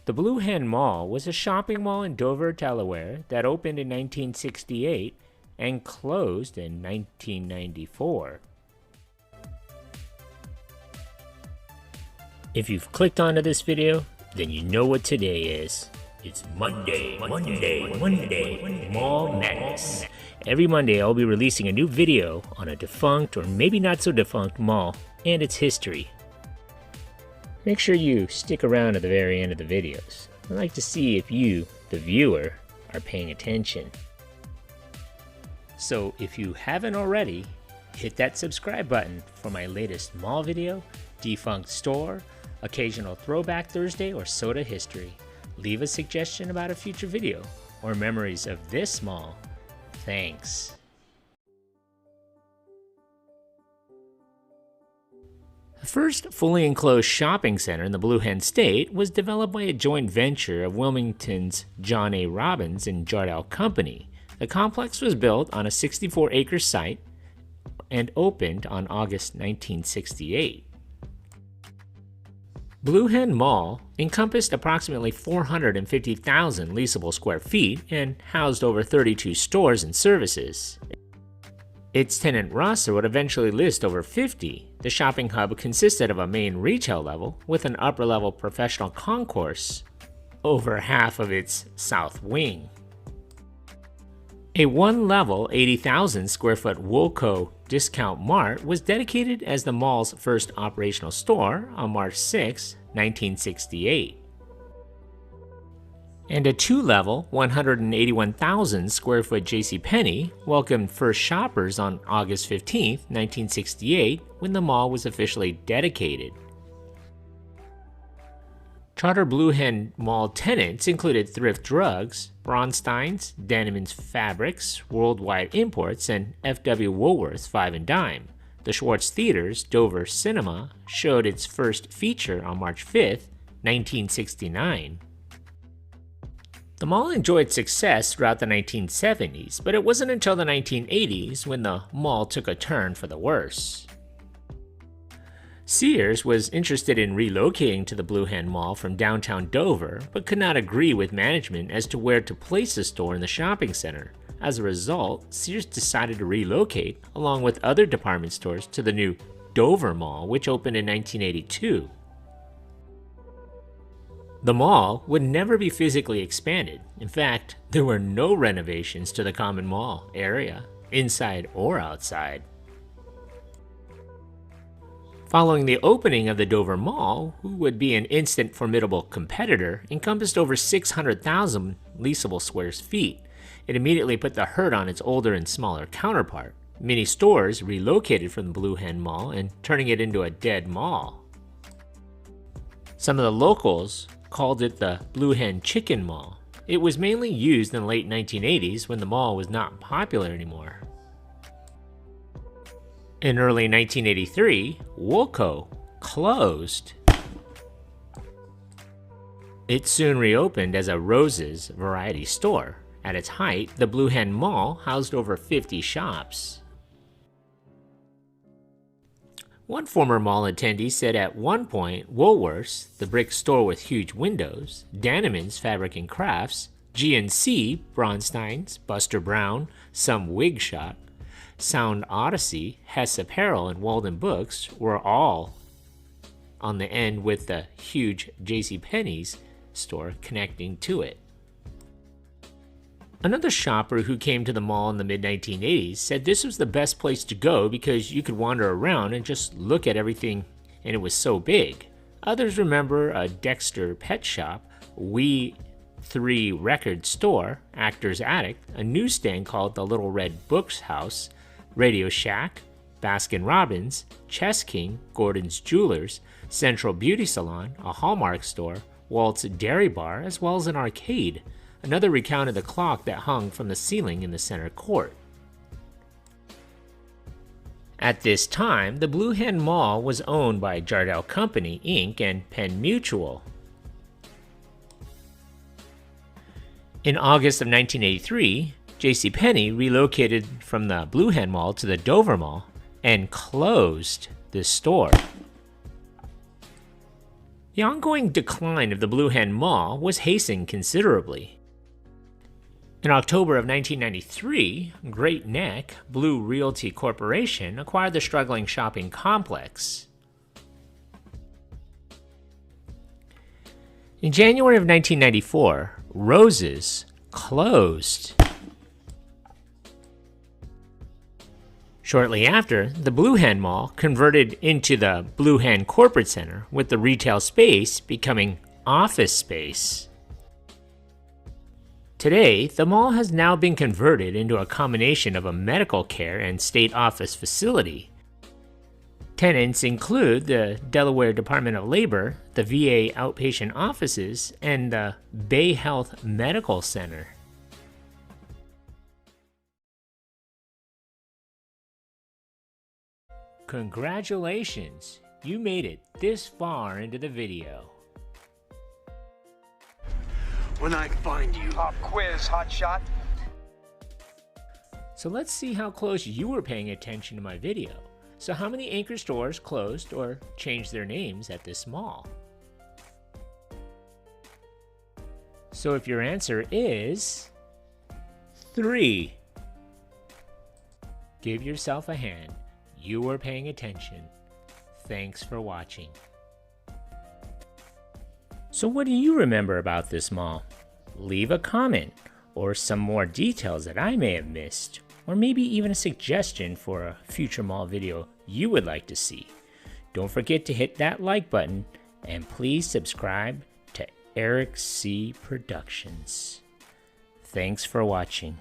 The Blue Hen Mall was a shopping mall in Dover, Delaware that opened in 1968 and closed in 1994. If you've clicked onto this video, then you know what today is. It's Monday, Mall Madness. Every Monday I'll be releasing a new video on a defunct or maybe not so defunct mall and its history. Make sure you stick around to the very end of the videos. I'd like to see if you, the viewer, are paying attention. So if you haven't already, hit that subscribe button for my latest mall video, defunct store, occasional throwback Thursday, or soda history. Leave a suggestion about a future video or memories of this mall. Thanks. The first fully enclosed shopping center in the Blue Hen State was developed by a joint venture of Wilmington's John A. Robbins and Jardel Company. The complex was built on a 64-acre site and opened on August 1968. Blue Hen Mall encompassed approximately 450,000 leasable square feet and housed over 32 stores and services. Its tenant roster would eventually list over 50. The shopping hub consisted of a main retail level with an upper-level professional concourse over half of its south wing. A one-level 80,000 square foot Woolco Discount Mart was dedicated as the mall's first operational store on March 6, 1968. And a two-level 181,000 square foot JCPenney welcomed first shoppers on August 15, 1968, when the mall was officially dedicated. Charter Blue Hen Mall tenants included Thrift Drugs, Bronstein's, Denimans Fabrics, Worldwide Imports, and F.W. Woolworth's Five and Dime. The Schwartz Theater's Dover Cinema showed its first feature on March 5, 1969. The mall enjoyed success throughout the 1970s, but it wasn't until the 1980s when the mall took a turn for the worse. Sears was interested in relocating to the Blue Hen Mall from downtown Dover, but could not agree with management as to where to place the store in the shopping center. As a result, Sears decided to relocate, along with other department stores, to the new Dover Mall, which opened in 1982. The mall would never be physically expanded. In fact, there were no renovations to the common mall area, inside or outside. Following the opening of the Dover Mall, who would be an instant formidable competitor, encompassed over 600,000 leasable square feet. It immediately put the hurt on its older and smaller counterpart. Many stores relocated from the Blue Hen Mall and turning it into a dead mall. Some of the locals called it the Blue Hen Chicken Mall. It was mainly used in the late 1980s when the mall was not popular anymore. In early 1983, Woolco closed. It soon reopened as a Rose's variety store. At its height, the Blue Hen Mall housed over 50 shops. One former mall attendee said at one point, Woolworth's, the brick store with huge windows, Denimans Fabric and Crafts, G&C, Bronstein's, Buster Brown, some wig shop, Sound Odyssey, Hess Apparel, and Walden Books were all on the end with the huge JCPenney's store connecting to it. Another shopper who came to the mall in the mid-1980s said this was the best place to go because you could wander around and just look at everything and it was so big. Others remember a Dexter pet shop, We 3 record store, Actor's Attic, a newsstand called the Little Red Books House, Radio Shack, Baskin Robbins, Chess King, Gordon's Jewelers, Central Beauty Salon, a Hallmark store, Walt's Dairy Bar, as well as an arcade. Another recounted the clock that hung from the ceiling in the center court. At this time, the Blue Hen Mall was owned by Jardel Company, Inc. and Penn Mutual. In August of 1983, JCPenney relocated from the Blue Hen Mall to the Dover Mall and closed this store. The ongoing decline of the Blue Hen Mall was hastened considerably. In October of 1993, Great Neck Blue Realty Corporation acquired the struggling shopping complex. In January of 1994, Rose's closed. Shortly after, the Blue Hen Mall converted into the Blue Hen Corporate Center, with the retail space becoming office space. Today, the mall has now been converted into a combination of a medical care and state office facility. Tenants include the Delaware Department of Labor, the VA outpatient offices, and the Bay Health Medical Center. Congratulations! You made it this far into the video. When I find you. Pop quiz, hotshot. So let's see how close you were paying attention to my video. So how many anchor stores closed or changed their names at this mall? So if your answer is 3, give yourself a hand. You were paying attention. Thanks for watching. So what do you remember about this mall? Leave a comment or some more details that I may have missed, or maybe even a suggestion for a future mall video you would like to see. Don't forget to hit that like button and please subscribe to Eric C. Productions. Thanks for watching.